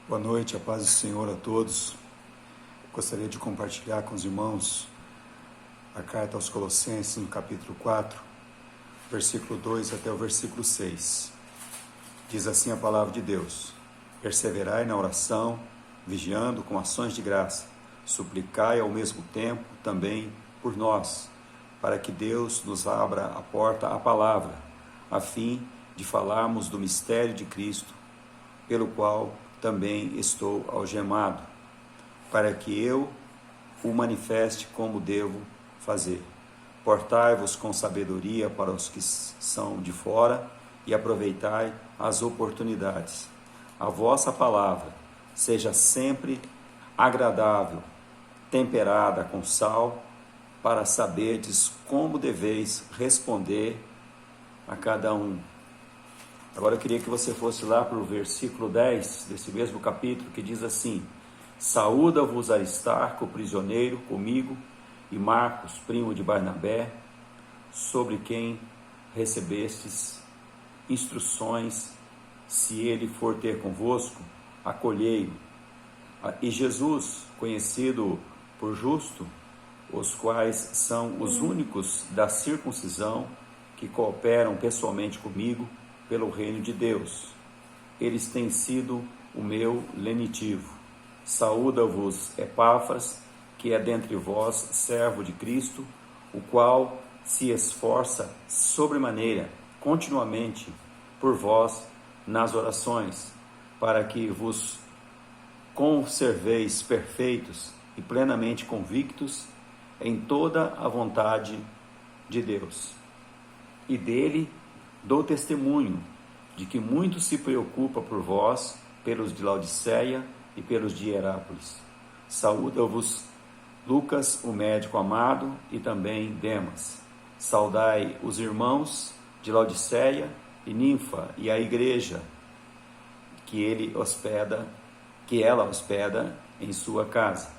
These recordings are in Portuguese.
Boa noite, a paz do Senhor a todos. Gostaria de compartilhar com os irmãos a carta aos Colossenses, no capítulo 4, versículo 2 até o versículo 6. Diz assim a palavra de Deus: Perseverai na oração, vigiando com ações de graça, suplicai ao mesmo tempo também por nós, para que Deus nos abra a porta à palavra, a fim de falarmos do mistério de Cristo, pelo qual também estou algemado, para que eu o manifeste como devo fazer. Portai-vos com sabedoria para os que são de fora e aproveitai as oportunidades. A vossa palavra seja sempre agradável, temperada com sal, para saberdes como deveis responder a cada um. Agora eu queria que você fosse lá para o versículo 10 desse mesmo capítulo, que diz assim: Saúda-vos Aristarco, prisioneiro comigo, e Marcos, primo de Barnabé, sobre quem recebestes instruções. Se ele for ter convosco, acolhei-o. E Jesus, conhecido por justo, os quais são os únicos da circuncisão que cooperam pessoalmente comigo pelo reino de Deus. Eles têm sido o meu lenitivo. Saúda-vos Epáfras, que é dentre vós servo de Cristo, o qual se esforça sobremaneira, continuamente, por vós nas orações, para que vos conserveis perfeitos e plenamente convictos em toda a vontade de Deus. E dele dou testemunho de que muito se preocupa por vós, pelos de Laodiceia e pelos de Hierápolis. Saúda-vos Lucas, o médico amado, e também Demas. Saudai os irmãos de Laodiceia e Ninfa e a igreja que ela hospeda em sua casa.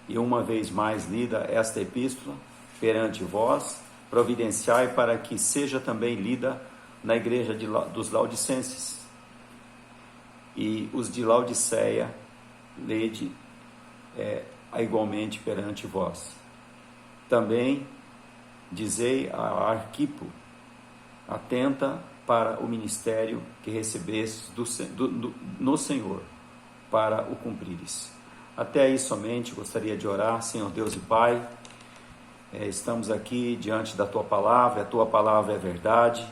E uma vez mais lida esta epístola perante vós, providenciai para que seja também lida na igreja dos Laodicenses. E os de Laodiceia lede igualmente perante vós. Também dizei a Arquipo, atenta para o ministério que recebestes no Senhor, para o cumprires. Até aí somente gostaria de orar. Senhor Deus e Pai, estamos aqui diante da Tua Palavra, a Tua Palavra é verdade,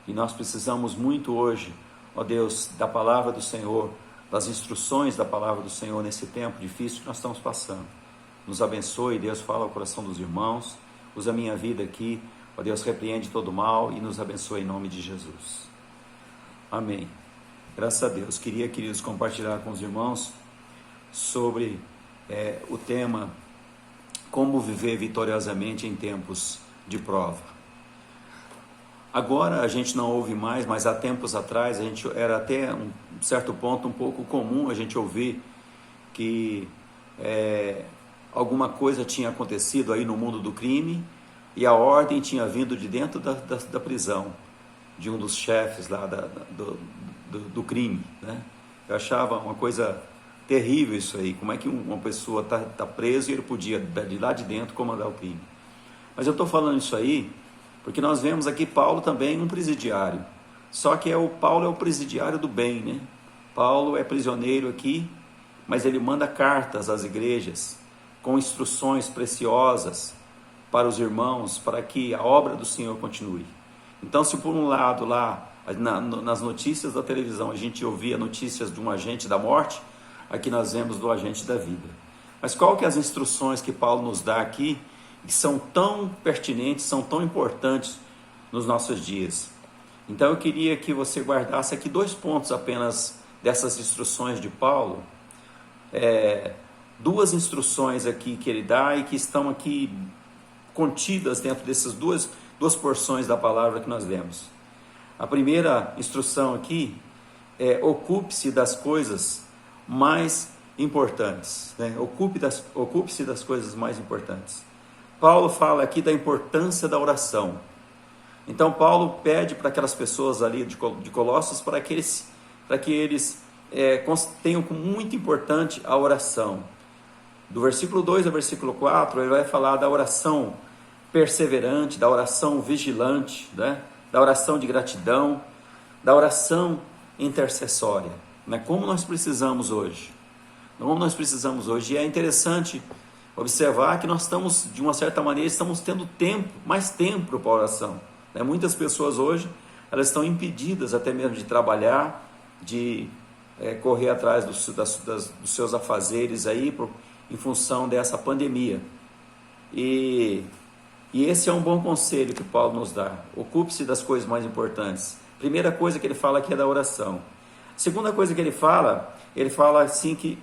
e nós precisamos muito hoje, ó Deus, da Palavra do Senhor, das instruções da Palavra do Senhor nesse tempo difícil que nós estamos passando. Nos abençoe, Deus, fala ao coração dos irmãos, usa a minha vida aqui, ó Deus, repreende todo mal e nos abençoe em nome de Jesus. Amém. Graças a Deus. Queridos, compartilhar com os irmãos sobre o tema como viver vitoriosamente em tempos de prova. Agora a gente não ouve mais, mas há tempos atrás era até um certo ponto um pouco comum a gente ouvir que alguma coisa tinha acontecido aí no mundo do crime e a ordem tinha vindo de dentro da prisão, de um dos chefes lá do crime, né? Eu achava uma coisa terrível isso aí. Como é que uma pessoa está presa e ele podia, de lá de dentro, comandar o crime? Mas eu estou falando isso aí porque nós vemos aqui Paulo também um presidiário. Só que Paulo é o presidiário do bem, né? Paulo é prisioneiro aqui, mas ele manda cartas às igrejas com instruções preciosas para os irmãos, para que a obra do Senhor continue. Então, se por um lado lá, nas notícias da televisão, a gente ouvia notícias de um agente da morte, aqui nós vemos do agente da vida. Mas qual que é as instruções que Paulo nos dá aqui, que são tão pertinentes, são tão importantes nos nossos dias? Então eu queria que você guardasse aqui 2 pontos apenas dessas instruções de Paulo, 2 instruções aqui que ele dá e que estão aqui contidas dentro dessas duas porções da palavra que nós lemos. A primeira instrução aqui é: ocupe-se das coisas mais importantes, né? Ocupe-se das coisas mais importantes. Paulo fala aqui da importância da oração. Então Paulo pede para aquelas pessoas ali de Colossos para que eles tenham como muito importante a oração. Do versículo 2 ao versículo 4, ele vai falar da oração perseverante, da oração vigilante, né? Da oração de gratidão, da oração intercessória, né? Como nós precisamos hoje. Como nós precisamos hoje. E é interessante observar que nós estamos, de uma certa maneira, estamos tendo mais tempo para a oração, né? Muitas pessoas hoje, elas estão impedidas até mesmo de trabalhar, de correr atrás dos seus afazeres aí, em função dessa pandemia. E esse é um bom conselho que Paulo nos dá. Ocupe-se das coisas mais importantes. Primeira coisa que ele fala aqui é da oração. Segunda coisa que ele fala assim que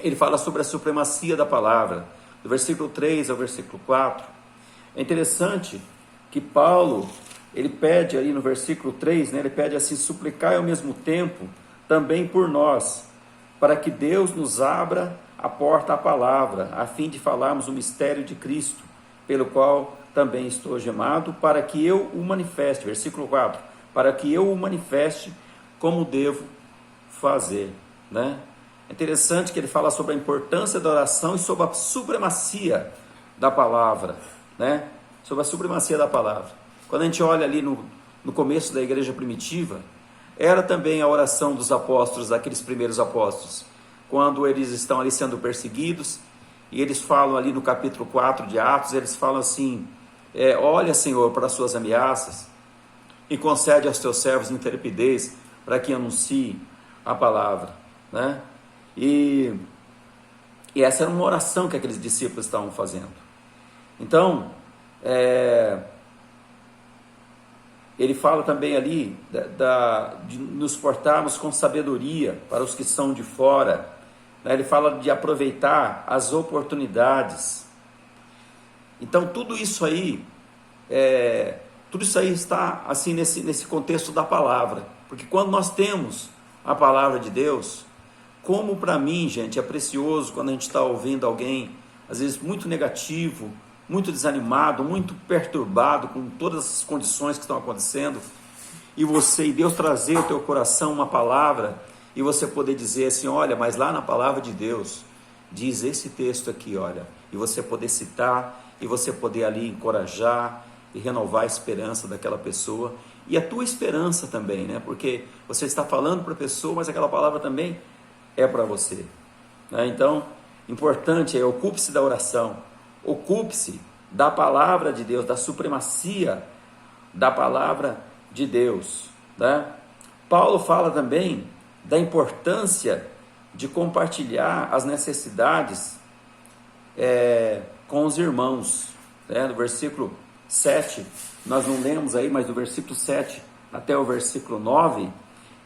ele fala sobre a supremacia da palavra, do versículo 3 ao versículo 4. É interessante que Paulo, ele pede ali no versículo 3, né, ele pede assim: suplicai ao mesmo tempo também por nós, para que Deus nos abra a porta à palavra, a fim de falarmos o mistério de Cristo, pelo qual também estou algemado, para que eu o manifeste, versículo 4, para que eu o manifeste como devo fazer, né? É interessante que ele fala sobre a importância da oração e sobre a supremacia da palavra, né? Sobre a supremacia da palavra. Quando a gente olha ali no começo da igreja primitiva, era também a oração dos apóstolos, daqueles primeiros apóstolos, quando eles estão ali sendo perseguidos, e eles falam ali no capítulo 4 de Atos, eles falam assim: olha, Senhor, para as suas ameaças, e concede aos teus servos intrepidez, para que anuncie a palavra, né? E essa era uma oração que aqueles discípulos estavam fazendo. Então, ele fala também ali de nos portarmos com sabedoria para os que são de fora, né? Ele fala de aproveitar as oportunidades. Então tudo isso aí está assim nesse contexto da palavra, porque quando nós temos a palavra de Deus, como para mim, gente, é precioso quando a gente está ouvindo alguém, às vezes muito negativo, muito desanimado, muito perturbado com todas as condições que estão acontecendo, e Deus trazer ao teu coração uma palavra, e você poder dizer assim: olha, mas lá na palavra de Deus diz esse texto aqui, olha, e você poder citar, e você poder ali encorajar e renovar a esperança daquela pessoa, e a tua esperança também, né? Porque você está falando para a pessoa, mas aquela palavra também é para você, né? Então, importante ocupe-se da oração, ocupe-se da palavra de Deus, da supremacia da palavra de Deus, né? Paulo fala também da importância de compartilhar as necessidades com os irmãos, né? No versículo 7, nós não lemos aí, mas do versículo 7 até o versículo 9,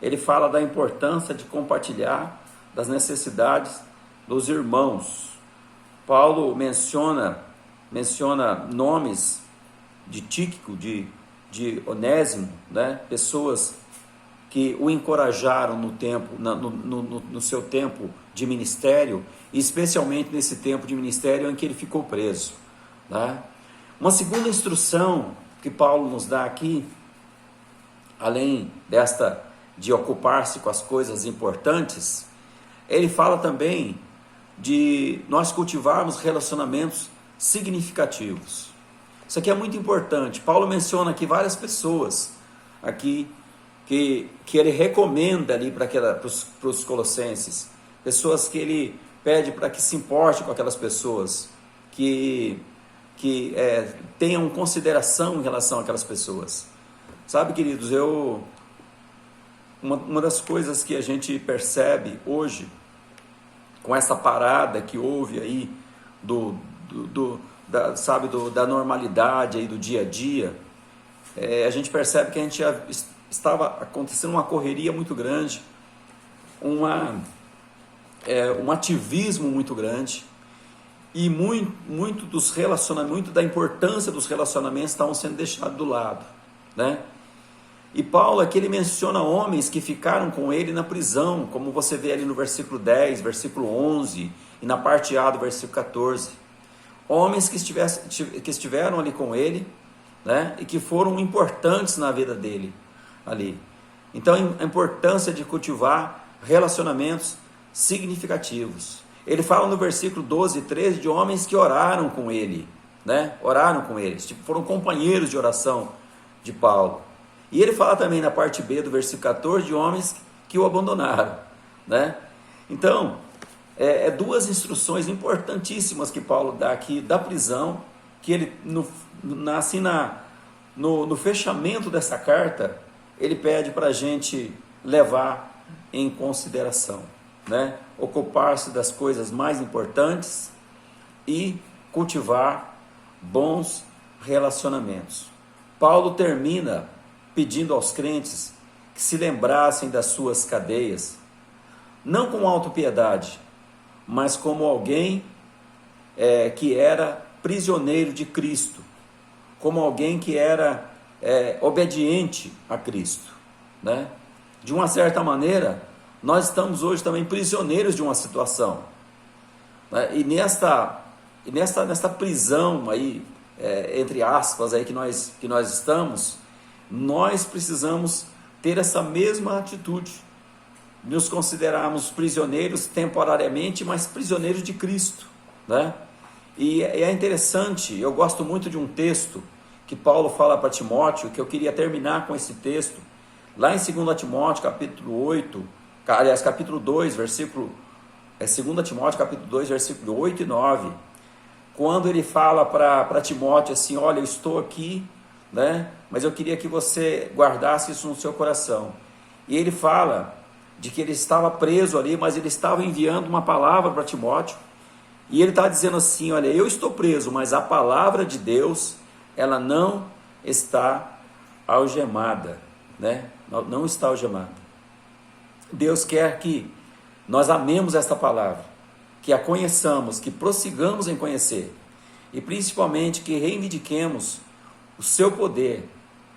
ele fala da importância de compartilhar das necessidades dos irmãos. Paulo menciona nomes de Tíquico, de Onésimo, né? Pessoas que o encorajaram no seu tempo de ministério, e especialmente nesse tempo de ministério em que ele ficou preso, né? Uma segunda instrução que Paulo nos dá aqui, além desta de ocupar-se com as coisas importantes, ele fala também de nós cultivarmos relacionamentos significativos. Isso aqui é muito importante. Paulo menciona aqui várias pessoas aqui que ele recomenda ali para os colossenses, pessoas que ele pede para que se importe com aquelas pessoas, que tenham consideração em relação àquelas pessoas. Sabe, queridos, uma das coisas que a gente percebe hoje, com essa parada que houve aí da normalidade aí do dia a dia, a gente percebe que a gente estava acontecendo uma correria muito grande, um ativismo muito grande, e muito dos relacionamentos, muito da importância dos relacionamentos estavam sendo deixados do lado, né? E Paulo aqui ele menciona homens que ficaram com ele na prisão, como você vê ali no versículo 10, versículo 11 e na parte A do versículo 14. Homens que estiveram ali com ele, né? E que foram importantes na vida dele ali. Então, a importância de cultivar relacionamentos significativos. Ele fala no versículo 12 e 13 de homens que oraram com ele, né? Oraram com eles, tipo, foram companheiros de oração de Paulo. E ele fala também na parte B do versículo 14 de homens que o abandonaram, né? Então, duas instruções importantíssimas que Paulo dá aqui da prisão, que ele, no fechamento dessa carta, ele pede para a gente levar em consideração, né? Ocupar-se das coisas mais importantes e cultivar bons relacionamentos. Paulo termina pedindo aos crentes que se lembrassem das suas cadeias, não com autopiedade, mas como alguém que era prisioneiro de Cristo, como alguém que era obediente a Cristo, né? De uma certa maneira, nós estamos hoje também prisioneiros de uma situação, né? E nesta prisão aí, entre aspas, aí que nós estamos, nós precisamos ter essa mesma atitude, nos considerarmos prisioneiros temporariamente, mas prisioneiros de Cristo, né? E é interessante, eu gosto muito de um texto que Paulo fala para Timóteo, que eu queria terminar com esse texto, lá em 2 Timóteo, capítulo 8, aliás, capítulo 2, versículo, 2 Timóteo, capítulo 2, versículo 8 e 9, quando ele fala para Timóteo assim, olha, eu estou aqui, né, mas eu queria que você guardasse isso no seu coração. E ele fala de que ele estava preso ali, mas ele estava enviando uma palavra para Timóteo, e ele está dizendo assim, olha, eu estou preso, mas a palavra de Deus, ela não está algemada, né? Não está algemada. Deus quer que nós amemos esta palavra, que a conheçamos, que prossigamos em conhecer, e principalmente que reivindiquemos o seu poder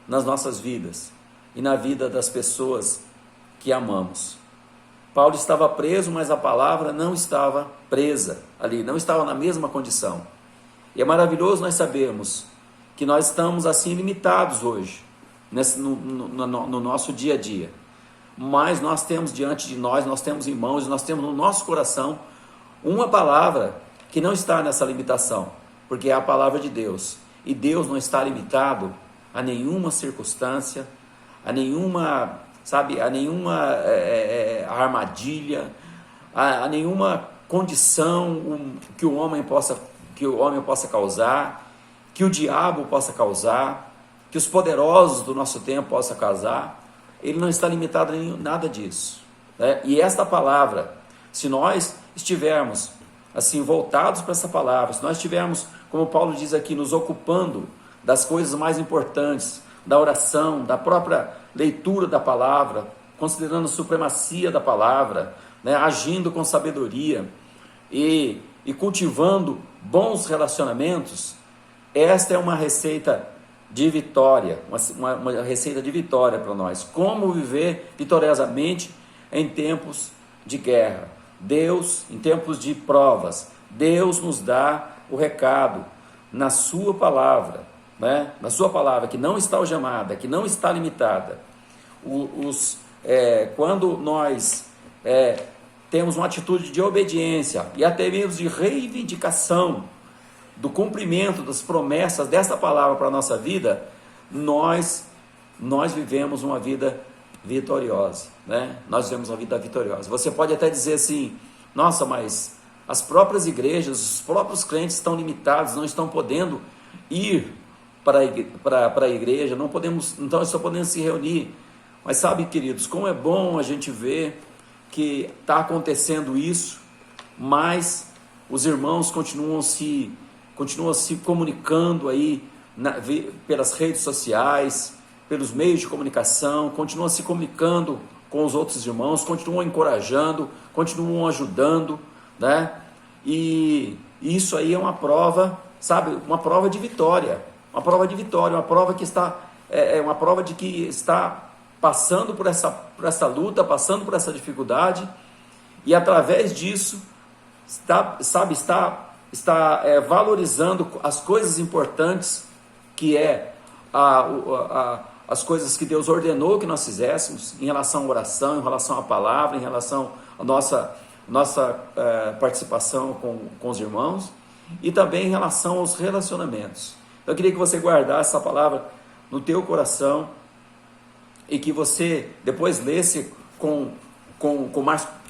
nas nossas vidas e na vida das pessoas que amamos. Paulo estava preso, mas a palavra não estava presa ali, não estava na mesma condição. E é maravilhoso nós sabermos que nós estamos assim limitados hoje, no nosso dia a dia. Mas nós temos diante de nós temos em mãos, nós temos no nosso coração uma palavra que não está nessa limitação, porque é a palavra de Deus. E Deus não está limitado a nenhuma circunstância, a nenhuma armadilha, a nenhuma condição que o homem possa causar, que o diabo possa causar, que os poderosos do nosso tempo possam causar. Ele não está limitado a nada disso, né? E esta palavra, se nós estivermos assim voltados para essa palavra, se nós estivermos, como Paulo diz aqui, nos ocupando das coisas mais importantes, da oração, da própria leitura da palavra, considerando a supremacia da palavra, né, agindo com sabedoria e cultivando bons relacionamentos, esta é uma receita de vitória, uma receita de vitória para nós. Como viver vitoriosamente em tempos de guerra. Deus, em tempos de provas, Deus nos dá o recado na sua palavra, né? Na sua palavra, que não está algemada, que não está limitada. Quando nós temos uma atitude de obediência e até mesmo de reivindicação do cumprimento das promessas dessa palavra para a nossa vida, nós vivemos uma vida vitoriosa, né? Nós vivemos uma vida vitoriosa. Você pode até dizer assim, nossa, mas as próprias igrejas, os próprios crentes estão limitados, não estão podendo ir para a igreja, não estão podendo se reunir. Mas sabe, queridos, como é bom a gente ver que está acontecendo isso, mas os irmãos continuam se comunicando aí pelas redes sociais, pelos meios de comunicação, continuam se comunicando com os outros irmãos, continuam encorajando, continuam ajudando, né? E isso aí é uma prova, sabe, uma prova de vitória, uma prova que está, uma prova de que está passando por essa luta, passando por essa dificuldade, e através disso está valorizando as coisas importantes, que é as coisas que Deus ordenou que nós fizéssemos em relação à oração, em relação à palavra, em relação à nossa participação com os irmãos e também em relação aos relacionamentos. Então, eu queria que você guardasse essa palavra no teu coração e que você depois lesse com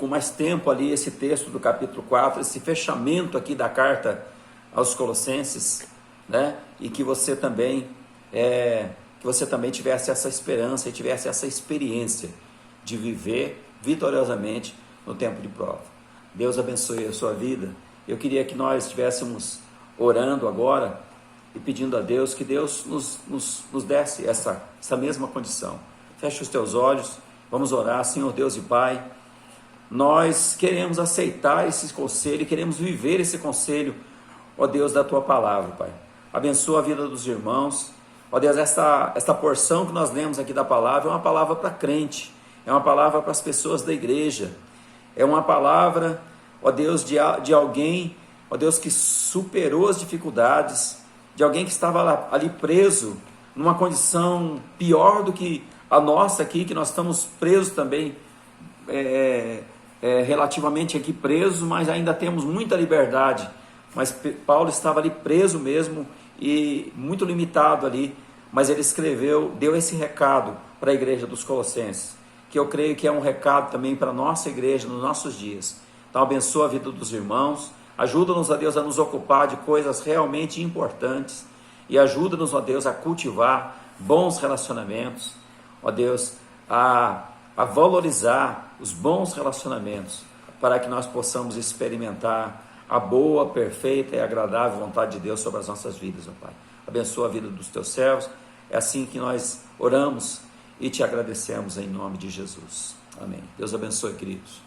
mais tempo ali esse texto do capítulo 4, esse fechamento aqui da carta aos Colossenses, né? E que você também tivesse essa esperança e tivesse essa experiência de viver vitoriosamente no tempo de prova. Deus abençoe a sua vida. Eu queria que nós estivéssemos orando agora e pedindo a Deus que Deus nos desse essa mesma condição. Feche os teus olhos, vamos orar. Senhor Deus e Pai, nós queremos aceitar esse conselho, queremos viver esse conselho, ó Deus, da Tua Palavra, Pai. Abençoa a vida dos irmãos. Ó Deus, esta porção que nós lemos aqui da palavra é uma palavra para crente, é uma palavra para as pessoas da igreja, é uma palavra, ó Deus, de alguém, ó Deus, que superou as dificuldades, de alguém que estava ali preso, numa condição pior do que a nossa aqui, que nós estamos presos também, relativamente aqui presos, mas ainda temos muita liberdade. Mas Paulo estava ali preso mesmo e muito limitado ali, mas ele escreveu, deu esse recado para a igreja dos Colossenses, que eu creio que é um recado também para a nossa igreja nos nossos dias. Então abençoa a vida dos irmãos, ajuda-nos, ó Deus, a nos ocupar de coisas realmente importantes e ajuda-nos, ó Deus, a cultivar bons relacionamentos, ó Deus, a valorizar os bons relacionamentos para que nós possamos experimentar a boa, perfeita e agradável vontade de Deus sobre as nossas vidas, ó Pai. Abençoa a vida dos teus servos. É assim que nós oramos e te agradecemos em nome de Jesus. Amém. Deus abençoe, queridos.